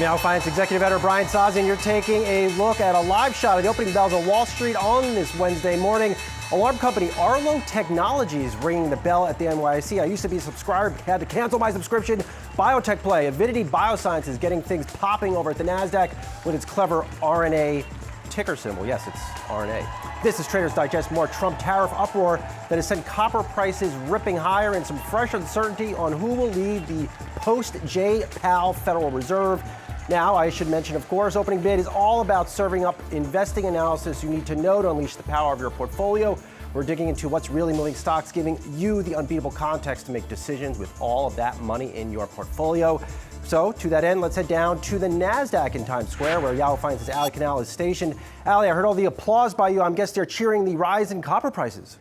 I'm Yahoo Finance Executive Editor Brian Sazian. You're taking a look at a live shot of the opening bells on Wall Street on this Wednesday morning. Alarm company Arlo Technologies ringing the bell at the NYSE. I used to be a subscriber, had to cancel my subscription. Biotech play, Avidity Biosciences getting things popping over at the NASDAQ with its clever RNA ticker symbol. Yes, it's RNA. This is Traders Digest. More Trump tariff uproar that has sent copper prices ripping higher and some fresh uncertainty on who will lead the post-J. Powell Federal Reserve. Now, I should mention, of course, opening bid is all about serving up investing analysis you need to know to unleash the power of your portfolio. We're digging into what's really moving stocks, giving you the unbeatable context to make decisions with all of that money in your portfolio. So, to that end, let's head down to the NASDAQ in Times Square, where Yahoo Finance's Ali Canal is stationed. Ali, I heard all the applause by you. I guess they're cheering the rise in copper prices.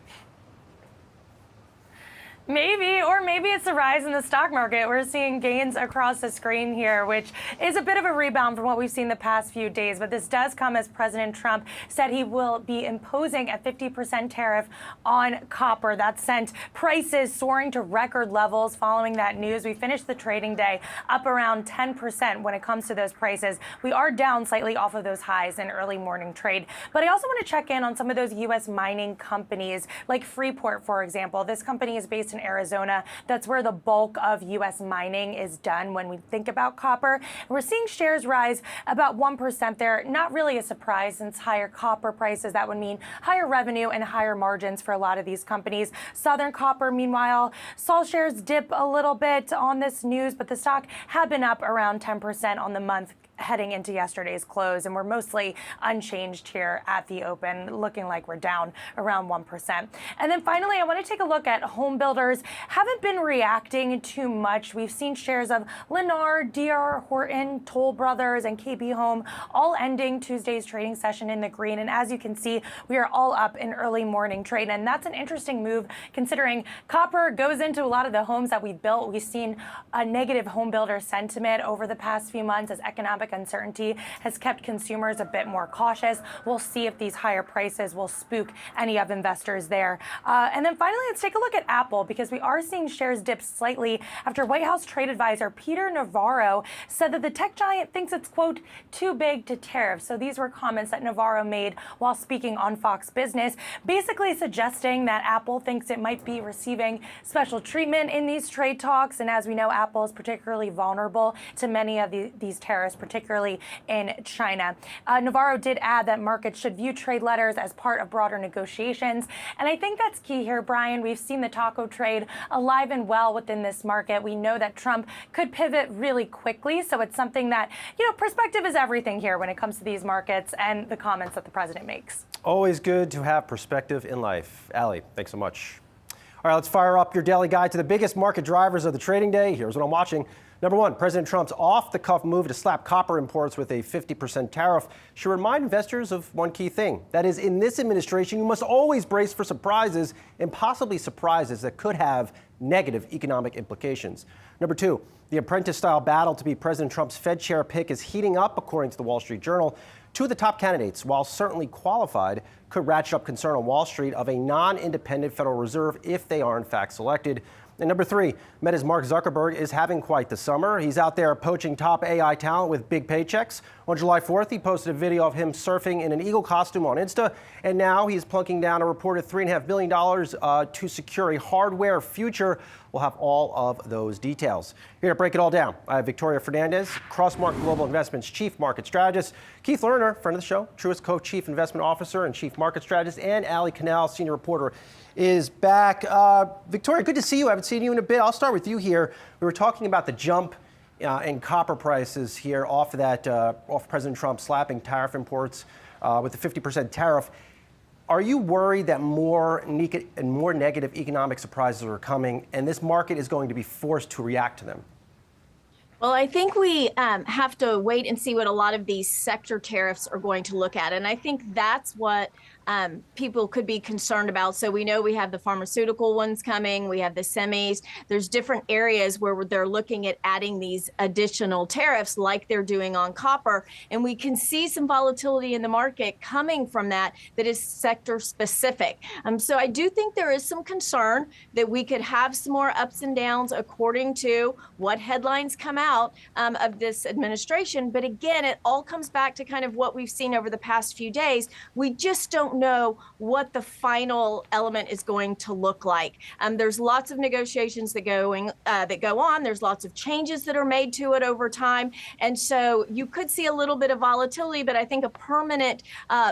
Maybe, or maybe it's a rise in the stock market. We're seeing gains across the screen here, which is a bit of a rebound from what we've seen the past few days. But this does come as President Trump said he will be imposing a 50% tariff on copper. That sent prices soaring to record levels following that news. We finished the trading day up around 10% when it comes to those prices. We are down slightly off of those highs in early morning trade. But I also want to check in on some of those U.S. mining companies like Freeport, for example. This company is based in Arizona. That's where the bulk of U.S. mining is done when we think about copper. And we're seeing shares rise about 1% there. Not really a surprise since higher copper prices, that would mean higher revenue and higher margins for a lot of these companies. Southern Copper, meanwhile, saw shares dip a little bit on this news, but the stock had been up around 10% on the month heading into yesterday's close, and we're mostly unchanged here at the open, looking like we're down around 1%. And then finally, I want to take a look at home builders. Haven't been reacting too much. We've seen shares of Lennar, D.R. Horton, Toll Brothers, and KB Home all ending Tuesday's trading session in the green. And as you can see, we are all up in early morning trade. And that's an interesting move considering copper goes into a lot of the homes that we built. We've seen a negative home builder sentiment over the past few months as economic uncertainty has kept consumers a bit more cautious. We'll see if these higher prices will spook any of investors there. And then finally, let's take a look at Apple, because we are seeing shares dip slightly after White House trade advisor Peter Navarro said that the tech giant thinks it's, quote, too big to tariff. So these were comments that Navarro made while speaking on Fox Business, basically suggesting that Apple thinks it might be receiving special treatment in these trade talks. And as we know, Apple is particularly vulnerable to many of these tariffs, particularly in China. Navarro did add that markets should view trade letters as part of broader negotiations. And I think that's key here, Brian. We've seen the taco trade alive and well within this market. We know that Trump could pivot really quickly. So it's something that, perspective is everything here when it comes to these markets and the comments that the president makes. Always good to have perspective in life. Ali, thanks so much. All right, let's fire up your daily guide to the biggest market drivers of the trading day. Here's what I'm watching. Number one, President Trump's off-the-cuff move to slap copper imports with a 50% tariff should remind investors of one key thing. That is, in this administration, you must always brace for surprises, and possibly surprises that could have negative economic implications. Number two, the apprentice-style battle to be President Trump's Fed chair pick is heating up, according to the Wall Street Journal. Two of the top candidates, while certainly qualified, could ratchet up concern on Wall Street of a non-independent Federal Reserve if they are in fact selected. And number three, Meta's Mark Zuckerberg is having quite the summer. He's out there poaching top AI talent with big paychecks. On July 4th, he posted a video of him surfing in an eagle costume on Insta. And now he's plunking down a reported $3.5 billion to secure a hardware future. We'll have all of those details. Here to break it all down, I have Victoria Fernandez, Crossmark Global Investments Chief Market Strategist, Keith Lerner, friend of the show, Truist Co-Chief Investment Officer and Chief Market Strategist, and Ali Canal, Senior Reporter, is back. Victoria, good to see you. I haven't seen you in a bit. I'll start with you here. We were talking about the jump in copper prices here off of that, off President Trump slapping tariff imports with the 50% tariff. Are you worried that more negative economic surprises are coming and this market is going to be forced to react to them? Well, I think we have to wait and see what a lot of these sector tariffs are going to look at. And I think that's what people could be concerned about. So we know we have the pharmaceutical ones coming, we have the semis. There's different areas where they're looking at adding these additional tariffs like they're doing on copper. And we can see some volatility in the market coming from that is sector specific. So I do think there is some concern that we could have some more ups and downs according to what headlines come out of this administration. But again, it all comes back to kind of what we've seen over the past few days. We just don't know what the final element is going to look like. There's lots of negotiations that go on. There's lots of changes that are made to it over time. And so you could see a little bit of volatility, but I think a permanent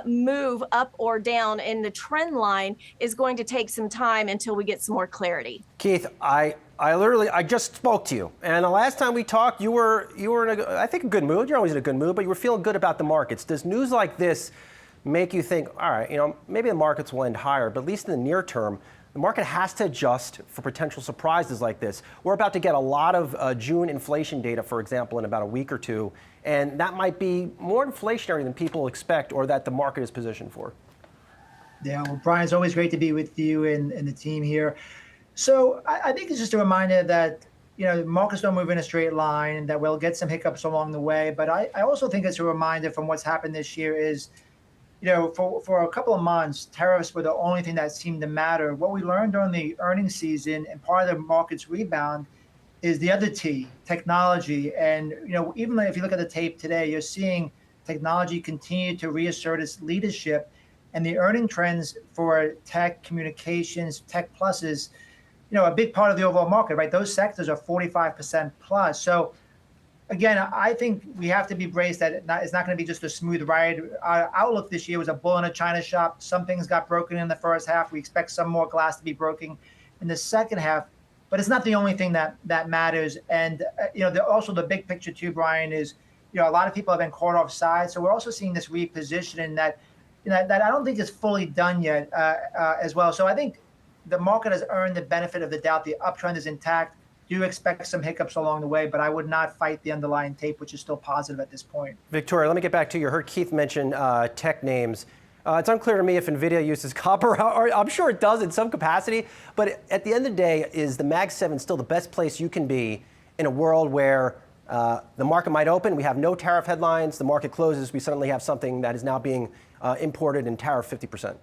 move up or down in the trend line is going to take some time until we get some more clarity. Keith, I just spoke to you, and the last time we talked, you were in I think a good mood. You're always in a good mood, but you were feeling good about the markets. Does news like this make you think, all right, maybe the markets will end higher, but at least in the near term, the market has to adjust for potential surprises like this? We're about to get a lot of June inflation data, for example, in about a week or two, and that might be more inflationary than people expect or that the market is positioned for. Yeah, well, Brian, it's always great to be with you and the team here. So I think it's just a reminder that, markets don't move in a straight line and that we'll get some hiccups along the way. But I also think it's a reminder from what's happened this year is, for a couple of months, tariffs were the only thing that seemed to matter. What we learned during the earnings season and part of the market's rebound is the other T, technology. And, even if you look at the tape today, you're seeing technology continue to reassert its leadership. And the earning trends for tech, communications, tech plus is, a big part of the overall market, right? Those sectors are 45% plus. So again, I think we have to be braced that it's not going to be just a smooth ride. Our outlook this year was a bull in a china shop. Some things got broken in the first half. We expect some more glass to be broken in the second half. But it's not the only thing that matters. And, also the big picture too, Brian, is, a lot of people have been caught off side. So we're also seeing this repositioning that I don't think is fully done yet as well. So I think the market has earned the benefit of the doubt. The uptrend is intact. Do expect some hiccups along the way, but I would not fight the underlying tape, which is still positive at this point. Victoria, let me get back to you. I heard Keith mention tech names. It's unclear to me if NVIDIA uses copper. I'm sure it does in some capacity. But at the end of the day, is the Mag 7 still the best place you can be in a world where the market might open, we have no tariff headlines, the market closes, we suddenly have something that is now being imported and tariff 50%?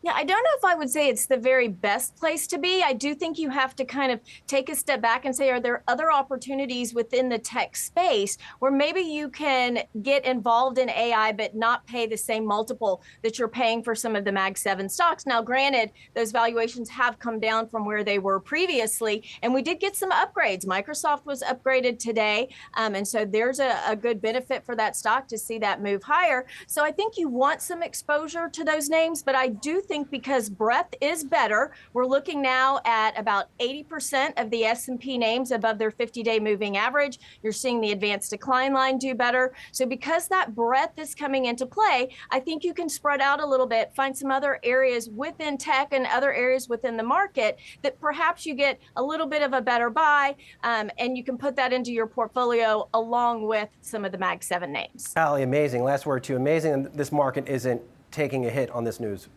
Yeah, I don't know if I would say it's the very best place to be. I do think you have to kind of take a step back and say, are there other opportunities within the tech space where maybe you can get involved in AI but not pay the same multiple that you're paying for some of the Mag 7 stocks? Now, granted, those valuations have come down from where they were previously, and we did get some upgrades. Microsoft was upgraded today, and so there's a good benefit for that stock to see that move higher. So I think you want some exposure to those names, but I do think because breadth is better, we're looking now at about 80% of the S&P names above their 50-day moving average. You're seeing the advanced decline line do better. So because that breadth is coming into play, I think you can spread out a little bit, find some other areas within tech and other areas within the market that perhaps you get a little bit of a better buy, and you can put that into your portfolio along with some of the Mag 7 names. Allie, amazing. Last word to you. Amazing. And this market isn't taking a hit on this news.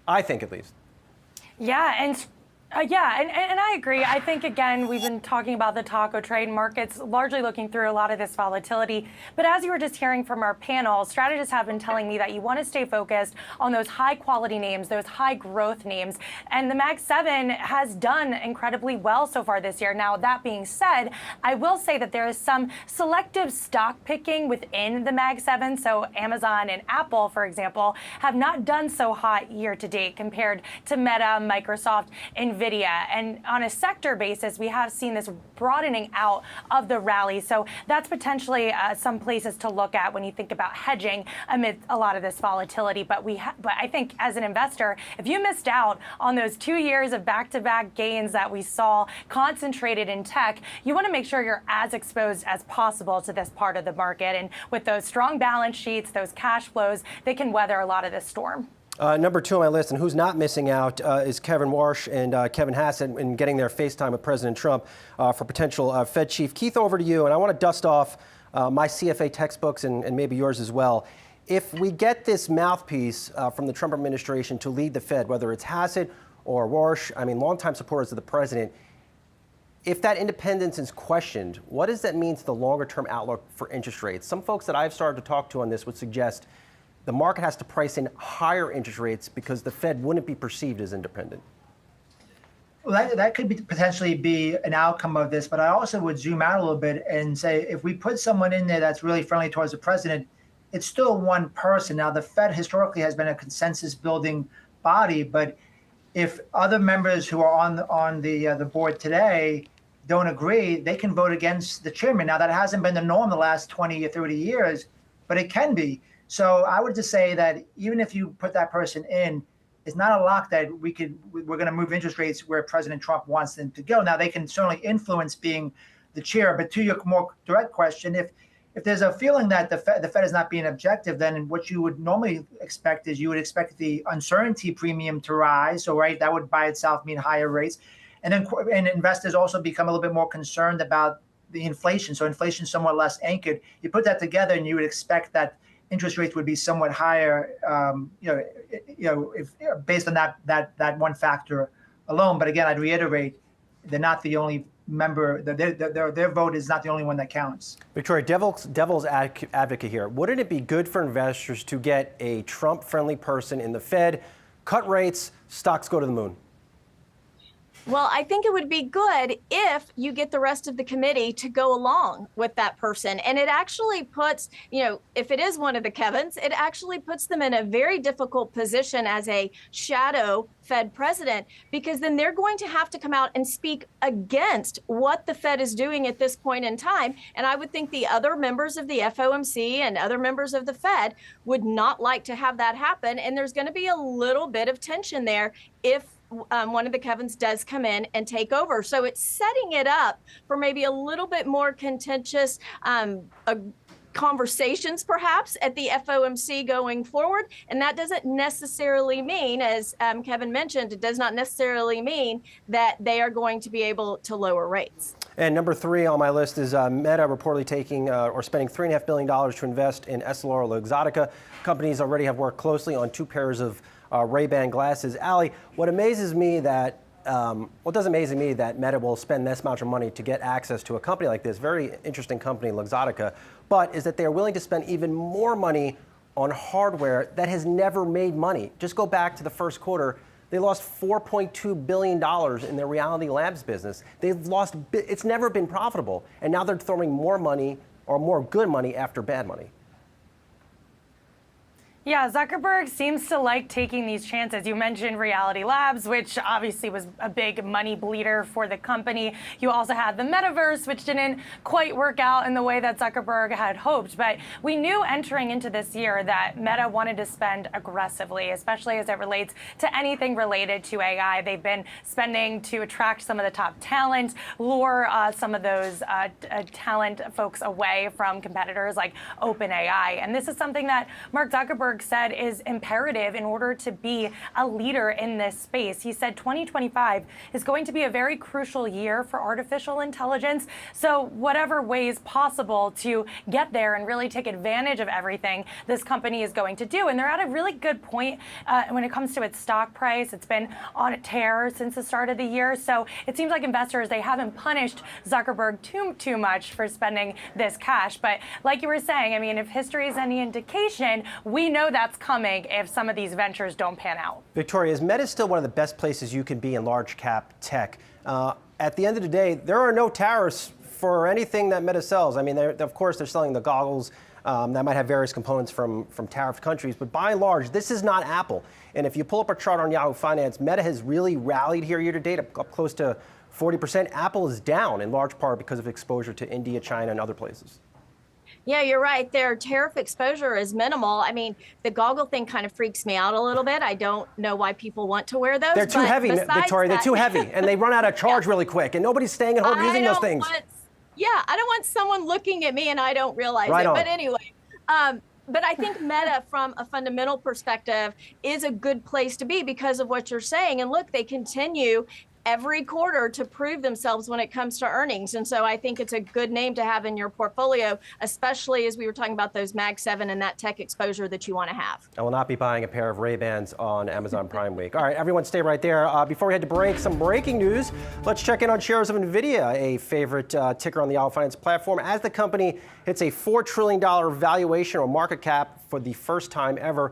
I think, at least. Yeah, and I agree. I think, again, we've been talking about the taco trade markets, largely looking through a lot of this volatility. But as you were just hearing from our panel, strategists have been telling me that you want to stay focused on those high-quality names, those high-growth names. And the Mag 7 has done incredibly well so far this year. Now, that being said, I will say that there is some selective stock picking within the Mag 7. So Amazon and Apple, for example, have not done so hot year to date compared to Meta, Microsoft, NVIDIA. And on a sector basis, we have seen this broadening out of the rally. So that's potentially some places to look at when you think about hedging amid a lot of this volatility. But I think as an investor, if you missed out on those 2 years of back-to-back gains that we saw concentrated in tech, you want to make sure you're as exposed as possible to this part of the market. And with those strong balance sheets, those cash flows, they can weather a lot of this storm. Number 2 on my list, and who's not missing out, is Kevin Warsh and Kevin Hassett in getting their FaceTime with President Trump for potential Fed chief. Keith, over to you, and I want to dust off my CFA textbooks and maybe yours as well. if we get this mouthpiece from the Trump administration to lead the Fed, whether it's Hassett or Warsh, I mean, longtime supporters of the president, if that independence is questioned, what does that mean to the longer-term outlook for interest rates? Some folks that I've started to talk to on this would suggest the market has to price in higher interest rates because the Fed wouldn't be perceived as independent. Well, that could potentially be an outcome of this, but I also would zoom out a little bit and say if we put someone in there that's really friendly towards the president, it's still one person. Now, the Fed historically has been a consensus-building body, but if other members who are on the board today don't agree, they can vote against the chairman. Now, that hasn't been the norm the last 20 or 30 years, but it can be. So I would just say that even if you put that person in, it's not a lock that we're going to move interest rates where President Trump wants them to go. Now, they can certainly influence being the chair, but to your more direct question, if there's a feeling that the Fed is not being objective, then what you would normally expect is you would expect the uncertainty premium to rise. So, right, that would by itself mean higher rates. And investors also become a little bit more concerned about the inflation. So inflation is somewhat less anchored. You put that together, and you would expect that interest rates would be somewhat higher, if based on that one factor alone. But again, I'd reiterate, they're not the only member. Their vote is not the only one that counts. Victoria, devil's advocate here. Wouldn't it be good for investors to get a Trump-friendly person in the Fed, cut rates, stocks go to the moon? Well, I think it would be good if you get the rest of the committee to go along with that person. And it actually puts, if it is one of the Kevins, it actually puts them in a very difficult position as a shadow Fed president, because then they're going to have to come out and speak against what the Fed is doing at this point in time. And I would think the other members of the FOMC and other members of the Fed would not like to have that happen. And there's going to be a little bit of tension there if one of the Kevins does come in and take over. So it's setting it up for maybe a little bit more contentious conversations, perhaps, at the FOMC going forward. And that doesn't necessarily mean, as Kevin mentioned, it does not necessarily mean that they are going to be able to lower rates. And number 3 on my list is Meta reportedly taking or spending $3.5 billion to invest in EssilorLuxottica. Companies already have worked closely on 2 pairs of Ray-Ban glasses. Ali, what doesn't amaze me that Meta will spend this amount of money to get access to a company like this, very interesting company, Luxottica, but is that they are willing to spend even more money on hardware that has never made money. Just go back to the first quarter. They lost $4.2 billion in their Reality Labs business. It's never been profitable. And now they're throwing more money or more good money after bad money. Yeah, Zuckerberg seems to like taking these chances. You mentioned Reality Labs, which obviously was a big money bleeder for the company. You also had the metaverse, which didn't quite work out in the way that Zuckerberg had hoped. But we knew entering into this year that Meta wanted to spend aggressively, especially as it relates to anything related to AI. They've been spending to attract some of the top talent, lure some of those talent folks away from competitors like OpenAI. And this is something that Mark Zuckerberg said is imperative in order to be a leader in this space. He said 2025 is going to be a very crucial year for artificial intelligence. So whatever ways possible to get there and really take advantage of everything this company is going to do. And they're at a really good point when it comes to its stock price. It's been on a tear since the start of the year. So it seems like investors, they haven't punished Zuckerberg too much for spending this cash. But like you were saying, I mean, if history is any indication, we know that's coming if some of these ventures don't pan out. Victoria, is Meta still one of the best places you can be in large cap tech? At the end of the day, there are no tariffs for anything that Meta sells. I mean, of course, they're selling the goggles that might have various components from tariffed countries, but by and large, this is not Apple. And if you pull up a chart on Yahoo Finance, Meta has really rallied here year to date, up close to 40%. Apple is down in large part because of exposure to India, China, and other places. Yeah, you're right. Their tariff exposure is minimal. I mean, the goggle thing kind of freaks me out a little bit. I don't know why people want to wear those. They're too heavy, Victoria. They're too heavy, and they run out of charge really quick, and nobody's staying at home using those things. I don't want someone looking at me and I don't realize right it. On. But anyway, but I think Meta, from a fundamental perspective, is a good place to be because of what you're saying. And look, they continue every quarter to prove themselves when it comes to earnings. And so I think it's a good name to have in your portfolio, especially as we were talking about those Mag 7 and that tech exposure that you want to have. I will not be buying a pair of Ray-Bans on Amazon Prime Week. All right, everyone stay right there. Before we head to break, some breaking news. Let's check in on shares of NVIDIA, a favorite ticker on the Yahoo Finance platform, as the company hits a $4 trillion valuation or market cap for the first time ever.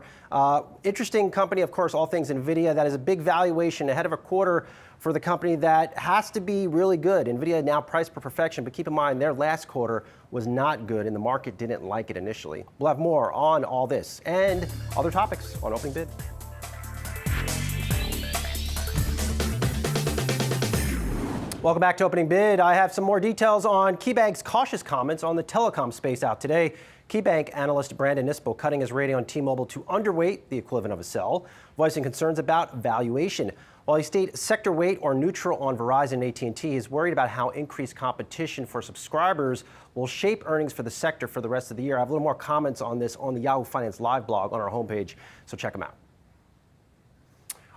Interesting company, of course, all things NVIDIA. That is a big valuation ahead of a quarter for the company that has to be really good. NVIDIA now priced for perfection, but keep in mind their last quarter was not good and the market didn't like it initially. We'll have more on all this and other topics on Opening Bid. Welcome back to Opening Bid. I have some more details on KeyBank's cautious comments on the telecom space out today. KeyBank analyst Brandon Nispel cutting his rating on T-Mobile to underweight, the equivalent of a sell, voicing concerns about valuation. While he stayed sector weight or neutral on Verizon and AT&T, he's worried about how increased competition for subscribers will shape earnings for the sector for the rest of the year. I have a little more comments on this on the Yahoo Finance Live blog on our homepage, so check them out.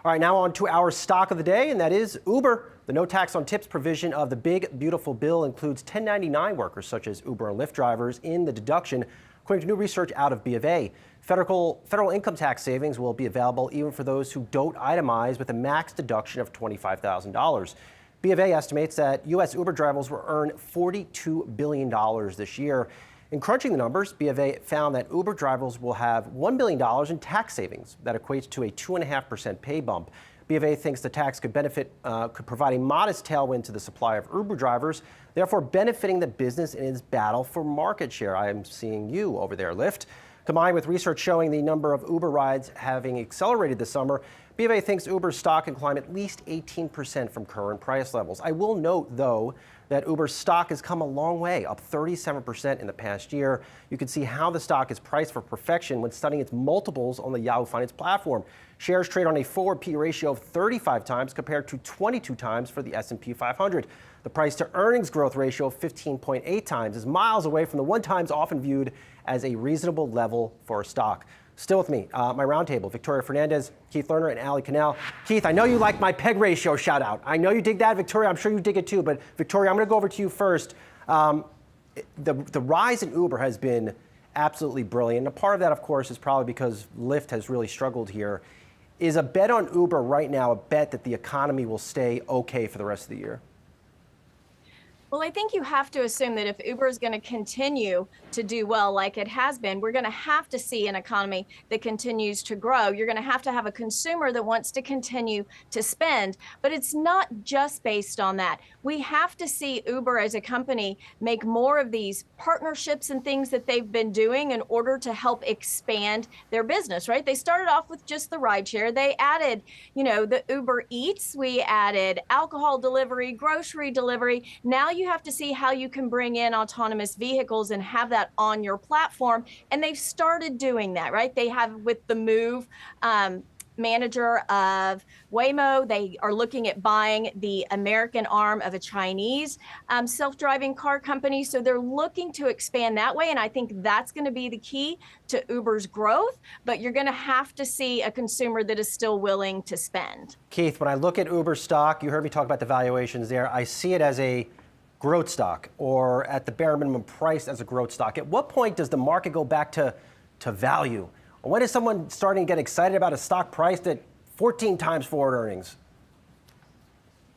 All right, now on to our stock of the day, and that is Uber. The no tax on tips provision of the big, beautiful bill includes 1099 workers such as Uber and Lyft drivers in the deduction, according to new research out of B of A. Federal income tax savings will be available even for those who don't itemize with a max deduction of $25,000. B of A estimates that U.S. Uber drivers will earn $42 billion this year. In crunching the numbers, B of A found that Uber drivers will have $1 billion in tax savings. That equates to a 2.5% pay bump. B of A thinks the tax could provide a modest tailwind to the supply of Uber drivers, therefore benefiting the business in its battle for market share. I am seeing you over there, Lyft. Combined with research showing the number of Uber rides having accelerated this summer, B of A thinks Uber's stock can climb at least 18% from current price levels. I will note, though, that Uber's stock has come a long way, up 37% in the past year. You can see how the stock is priced for perfection when studying its multiples on the Yahoo Finance platform. Shares trade on a forward P ratio of 35 times compared to 22 times for the S&P 500. The price to earnings growth ratio of 15.8 times is miles away from the 1 times often viewed as a reasonable level for a stock. Still with me, my roundtable, Victoria Fernandez, Keith Lerner, and Ali Cannell. Keith, I know you like my PEG ratio shout out. I know you dig that. Victoria, I'm sure you dig it too. But Victoria, I'm going to go over to you first. The rise in Uber has been absolutely brilliant. And a part of that, of course, is probably because Lyft has really struggled here. Is a bet on Uber right now a bet that the economy will stay okay for the rest of the year? Well, I think you have to assume that if Uber is going to continue to do well like it has been, we're going to have to see an economy that continues to grow. You're going to have a consumer that wants to continue to spend. But it's not just based on that. We have to see Uber as a company make more of these partnerships and things that they've been doing in order to help expand their business, right? They started off with just the rideshare. They added, the Uber Eats. We added alcohol delivery, grocery delivery. Now you have to see how you can bring in autonomous vehicles and have that on your platform. And they've started doing that, right? They have with the Move manager of Waymo. They are looking at buying the American arm of a Chinese self-driving car company. So they're looking to expand that way. And I think that's going to be the key to Uber's growth. But you're going to have to see a consumer that is still willing to spend. Keith, when I look at Uber stock, you heard me talk about the valuations there. I see it as a growth stock, or at the bare minimum price as a growth stock. At what point does the market go back to value? When is someone starting to get excited about a stock priced at 14 times forward earnings?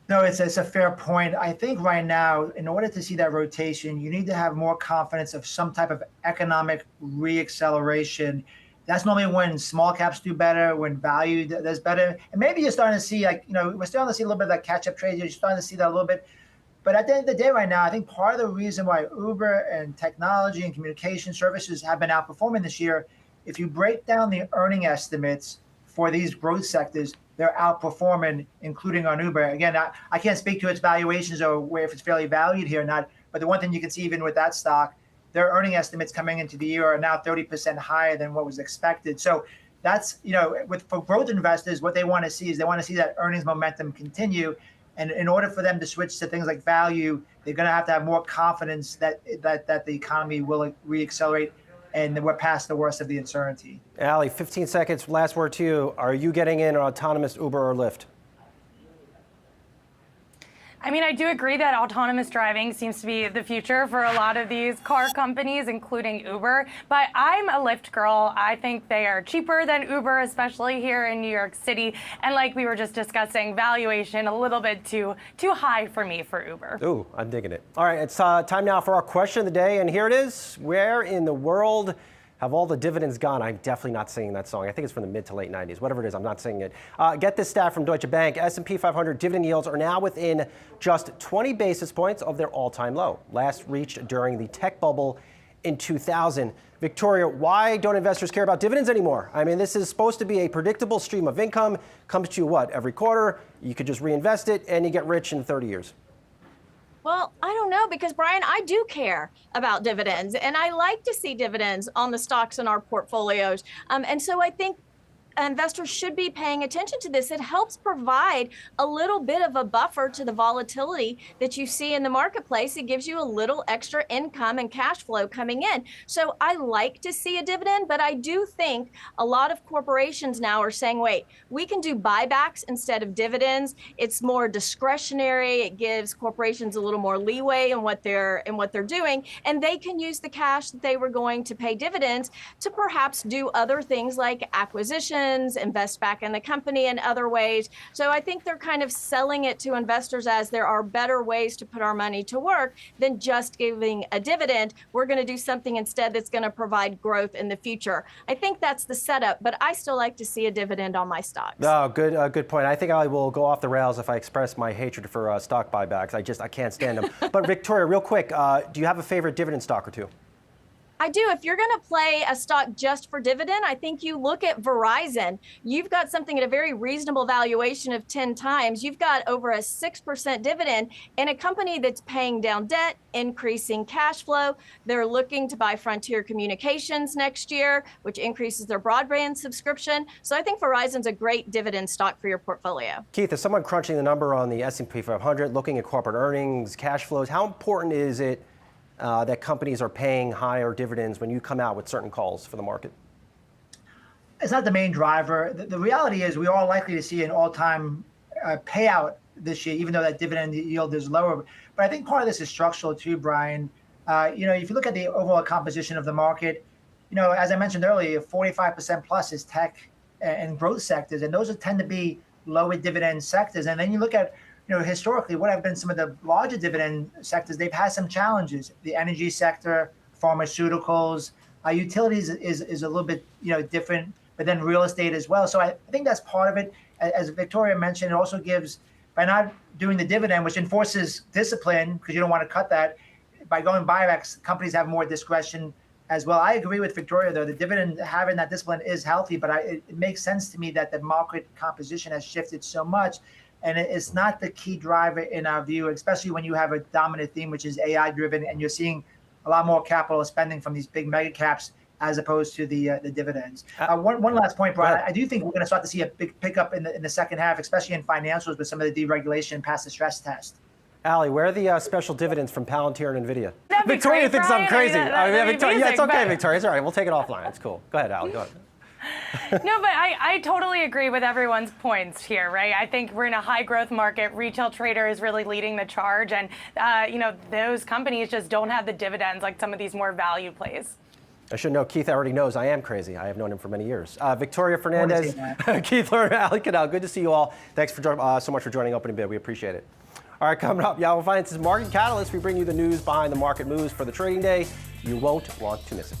No, it's a fair point. I think right now, in order to see that rotation, you need to have more confidence of some type of economic reacceleration. That's normally when small caps do better, when value does better. And maybe you're starting to see, we're starting to see a little bit of that catch-up trade. You're starting to see that a little bit. But at the end of the day right now, I think part of the reason why Uber and technology and communication services have been outperforming this year, if you break down the earning estimates for these growth sectors, they're outperforming, including on Uber. Again, I can't speak to its valuations or if it's fairly valued here or not, but the one thing you can see even with that stock, their earning estimates coming into the year are now 30% higher than what was expected. So that's, for growth investors, what they want to see is they want to see that earnings momentum continue. And in order for them to switch to things like value, they're going to have more confidence that the economy will reaccelerate and that we're past the worst of the uncertainty. Ali, 15 seconds, last word to you. Are you getting in on autonomous Uber or Lyft? I mean, I do agree that autonomous driving seems to be the future for a lot of these car companies, including Uber. But I'm a Lyft girl. I think they are cheaper than Uber, especially here in New York City. And like we were just discussing, valuation a little bit too high for me for Uber. Ooh, I'm digging it. All right, it's time now for our question of the day. And here it is. Where in the world have all the dividends gone? I'm definitely not singing that song. I think it's from the mid to late 90s. Whatever it is, I'm not singing it. Get this stat from Deutsche Bank. S&P 500 dividend yields are now within just 20 basis points of their all-time low, last reached during the tech bubble in 2000. Victoria, why don't investors care about dividends anymore? I mean, this is supposed to be a predictable stream of income. Comes to you, what, every quarter? You could just reinvest it, and you get rich in 30 years. Well, I don't know, because Brian, I do care about dividends, and I like to see dividends on the stocks in our portfolios. And so I think investors should be paying attention to this. It helps provide a little bit of a buffer to the volatility that you see in the marketplace. It gives you a little extra income and cash flow coming in. So I like to see a dividend, but I do think a lot of corporations now are saying, wait, we can do buybacks instead of dividends. It's more discretionary. It gives corporations a little more leeway in what they're doing, and they can use the cash that they were going to pay dividends to perhaps do other things like acquisitions, invest back in the company in other ways. So I think they're kind of selling it to investors as there are better ways to put our money to work than just giving a dividend. We're going to do something instead that's going to provide growth in the future. I think that's the setup, but I still like to see a dividend on my stocks. Oh, good point. I think I will go off the rails if I express my hatred for stock buybacks. I can't stand them. But Victoria, real quick, do you have a favorite dividend stock or two? I do. If you're going to play a stock just for dividend, I think you look at Verizon. You've got something at a very reasonable valuation of 10 times. You've got over a 6% dividend in a company that's paying down debt, increasing cash flow. They're looking to buy Frontier Communications next year, which increases their broadband subscription. So I think Verizon's a great dividend stock for your portfolio. Keith, is someone crunching the number on the S&P 500, looking at corporate earnings, cash flows? How important is it that companies are paying higher dividends when you come out with certain calls for the market? It's not the main driver. The reality is we are likely to see an all-time payout this year, even though that dividend yield is lower. But I think part of this is structural too, Brian. If you look at the overall composition of the market, as I mentioned earlier, 45% plus is tech and growth sectors, and those tend to be lower dividend sectors. And then you look at historically, what have been some of the larger dividend sectors? They've had some challenges. The energy sector, pharmaceuticals, utilities is a little bit different, but then real estate as well. So I think that's part of it. As Victoria mentioned, it also gives, by not doing the dividend, which enforces discipline because you don't want to cut that, by going buybacks, companies have more discretion as well. I agree with Victoria, though. The dividend, having that discipline is healthy, but it makes sense to me that the market composition has shifted so much. And it's not the key driver in our view, especially when you have a dominant theme, which is AI driven, and you're seeing a lot more capital spending from these big mega caps as opposed to the dividends. One last point, Brian. I do think we're going to start to see a big pickup in the second half, especially in financials with some of the deregulation past the stress test. Allie, where are the special dividends from Palantir and NVIDIA? Victoria thinks I'm crazy. Victoria, yeah, it's okay, Victoria. It's all right. We'll take it offline. It's cool. Go ahead, Allie. Go ahead. No, but I totally agree with everyone's points here, right? I think we're in a high growth market. Retail trader is really leading the charge. And, those companies just don't have the dividends like some of these more value plays. I should know, Keith already knows I am crazy. I have known him for many years. Victoria Fernandez, Keith Lerner, Allie Cadell, good to see you all. Thanks for so much for joining Opening Bid. We appreciate it. All right, coming up, Yahoo Finance's Market Catalyst. We bring you the news behind the market moves for the trading day. You won't want to miss it.